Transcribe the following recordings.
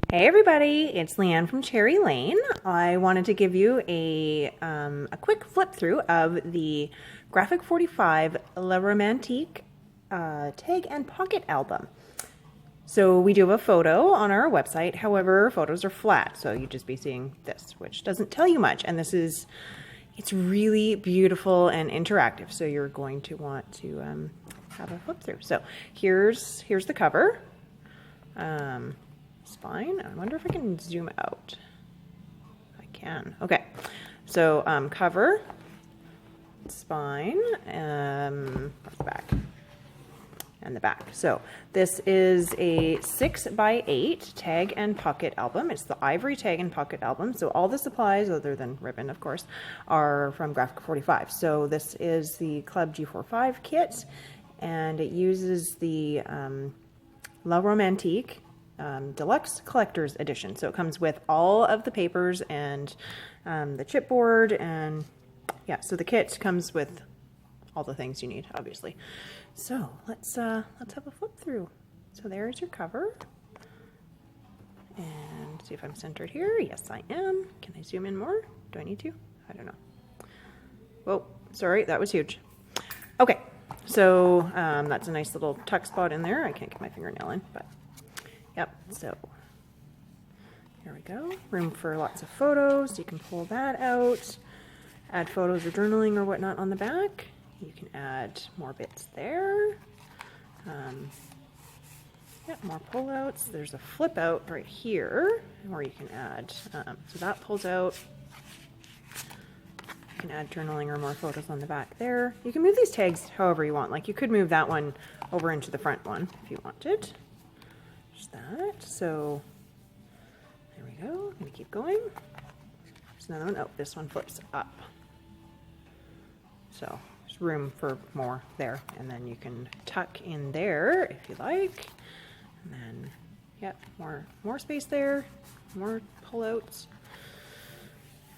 Hey everybody, it's Leanne from Cherry Lane. I wanted to give you a quick flip through of the Graphic 45 La Romantique Tag and Pocket Album. So we do have a photo on our website, however photos are flat, so you'd just be seeing this, which doesn't tell you much, and it's really beautiful and interactive, so you're going to want to have a flip through. So here's the cover. Spine. I wonder if I can zoom out. I can. Okay. So cover, spine, where's the back? And the back. So this is a 6x8 tag and pocket album. It's the ivory tag and pocket album. So all the supplies, other than ribbon, of course, are from Graphic 45. So this is the Club G45 kit, and it uses the La Romantique Deluxe Collector's Edition. So it comes with all of the papers and the chipboard, and yeah, so the kit comes with all the things you need, obviously. So let's have a flip through. So there's your cover, and see if I'm centered here. Yes, I am. Can I zoom in more? Do I need to? I don't know. Whoa, sorry, that was huge. Okay, so that's a nice little tuck spot in there. I can't get my fingernail in, but yep, so here we go. Room for lots of photos. You can pull that out, add photos or journaling or whatnot on the back. You can add more bits there. Yep, more pullouts. There's a flip out right here where you can add, so that pulls out. You can add journaling or more photos on the back there. You can move these tags however you want. Like you could move that one over into the front one if you wanted. There's that. So there we go. I'm gonna keep going. There's another one. Oh, this one flips up. So there's room for more there, and then you can tuck in there if you like. And then, yep, more space there, more pullouts.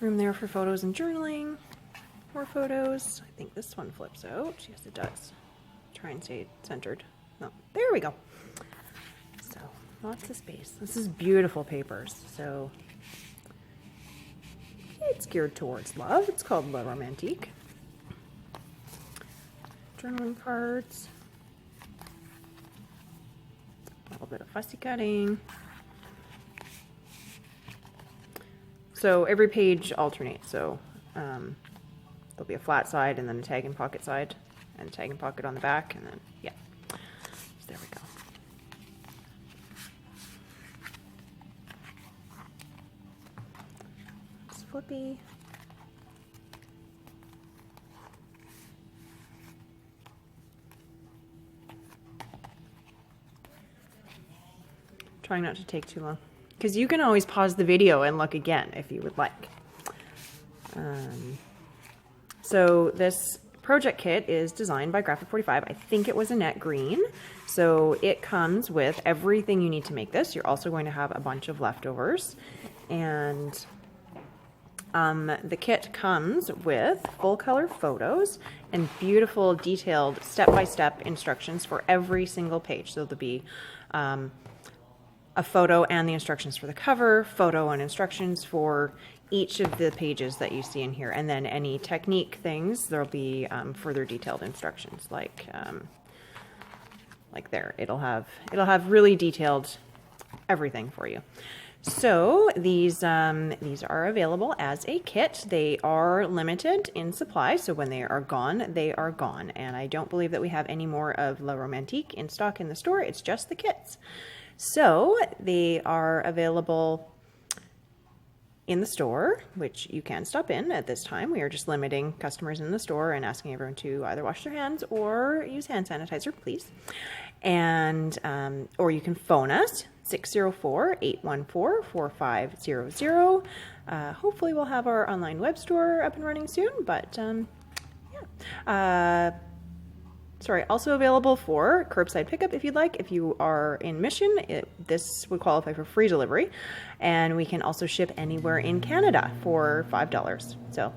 Room there for photos and journaling. More photos. I think this one flips out. Yes, it does. Try and stay centered. No, there we go. So lots of space. This is beautiful papers. So it's geared towards love. It's called La Romantique. Journaling cards. A little bit of fussy cutting. So every page alternates. So there'll be a flat side and then a tag and pocket side, and a tag and pocket on the back, and then yeah. So there we go. It's flippy. Trying not to take too long, because you can always pause the video and look again if you would like. So this project kit is designed by Graphic 45. I think it was a net green. So it comes with everything you need to make this. You're also going to have a bunch of leftovers. And the kit comes with full color photos and beautiful detailed step-by-step instructions for every single page. So there'll be a photo and the instructions for the cover, photo and instructions for each of the pages that you see in here, and then any technique things, there'll be further detailed instructions, like there. It'll have really detailed everything for you. So these are available as a kit. They are limited in supply, so when they are gone, they are gone. And I don't believe that we have any more of La Romantique in stock in the store. It's just the kits. So they are available in the store, which you can stop in at this time. We are just limiting customers in the store and asking everyone to either wash their hands or use hand sanitizer, please. And or you can phone us, 604-814-4500. Hopefully we'll have our online web store up and running soon, but yeah. Sorry, also available for curbside pickup if you'd like. If you are in Mission, this would qualify for free delivery. And we can also ship anywhere in Canada for $5. So,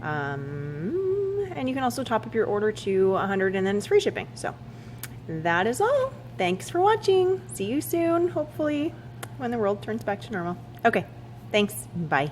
and you can also top up your order to $100 and then it's free shipping. So that is all. Thanks for watching. See you soon, hopefully. when the world turns back to normal. Okay, thanks. Bye.